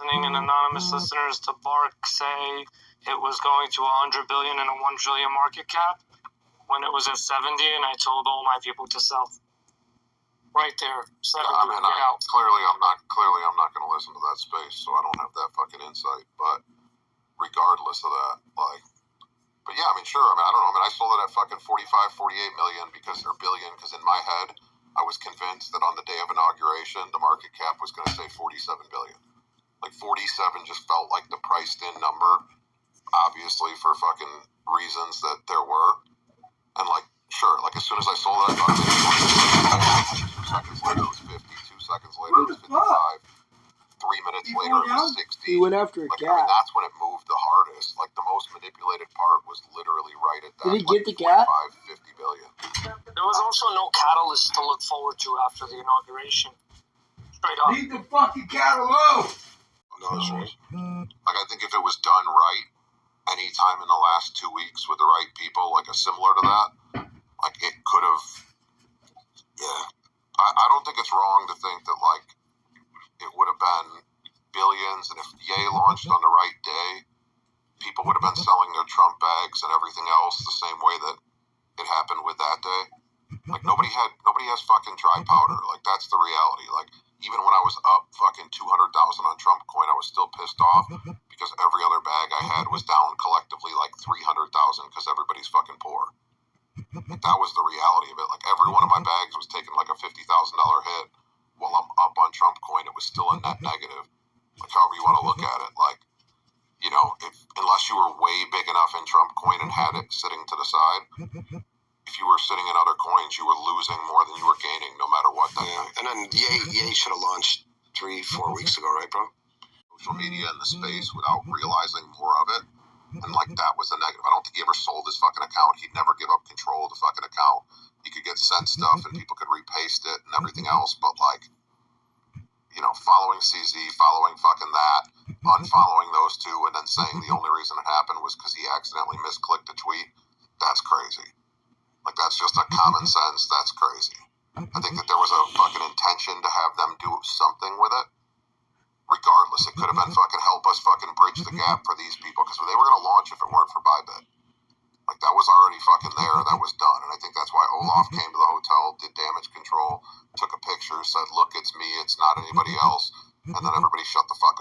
listening and anonymous listeners to Bark say it was going to 100 billion and a 1 trillion market cap when it was at 70, and I told all my people to sell. Right there, 70. I mean, clearly I'm not going to listen to that space, so I don't have that fucking insight. But regardless of that, like, but yeah, I mean, sure. I mean, I don't know. I mean, I sold it at fucking 45, 48 million because they're billion. Because in my head, I was convinced that on the day of inauguration, the market cap was going to say 47 billion. Like 47 just felt like the priced in number, obviously for fucking reasons that there were. And like, sure, like as soon as I sold it, I thought it was 2 seconds later it was 50, 2 seconds later it was 55, 3 minutes later it was 60. He went after a like, cat. I mean, that's when it moved the hardest. Like the most manipulated part was literally right at that. Did he get the cat? 50 billion. There was also no catalyst to look forward to after the inauguration. Straight up. Leave the fucking cat alone! No, like I think if it was done right, any time in the last 2 weeks with the right people, like a similar to that, like it could have. Yeah, I don't think it's wrong to think that like it would have been billions, and if Ye launched on the right day, people would have been selling their Trump bags and everything else the same way that it happened with that day. Like nobody has fucking dry powder. Like that's the reality. Like even when I was up fucking 200,000 on Trump coin, I was still pissed off because every other bag I had was down collectively like 300,000 because everybody's fucking poor. Like that was the reality of it. Like every one of my bags was taking like a $50,000 hit while I'm up on Trump coin. It was still a net negative. Like however you want to look at it. Like, you know, unless you were way big enough in Trump coin and had it sitting to the side, if you were sitting in other coins, you were losing more than you were gaining, no matter what. And then Ye should have launched 3-4 weeks ago, right, bro? Social media in the space without realizing more of it, and like that was a negative. I don't think he ever sold his fucking account. He'd never give up control of the fucking account. He could get sent stuff, and people could repaste it and everything else. But like, you know, following CZ, following fucking that, unfollowing those two, and then saying the only reason it happened was because he accidentally misclicked a tweet. That's crazy. Like, that's just a common sense. That's crazy. I think that there was a fucking intention to have them do something with it. Regardless, it could have been fucking help us fucking bridge the gap for these people because they were going to launch if it weren't for Bybit. Like, that was already fucking there. That was done. And I think that's why Olaf came to the hotel, did damage control, took a picture, said, look, it's me, it's not anybody else. And then everybody shut the fuck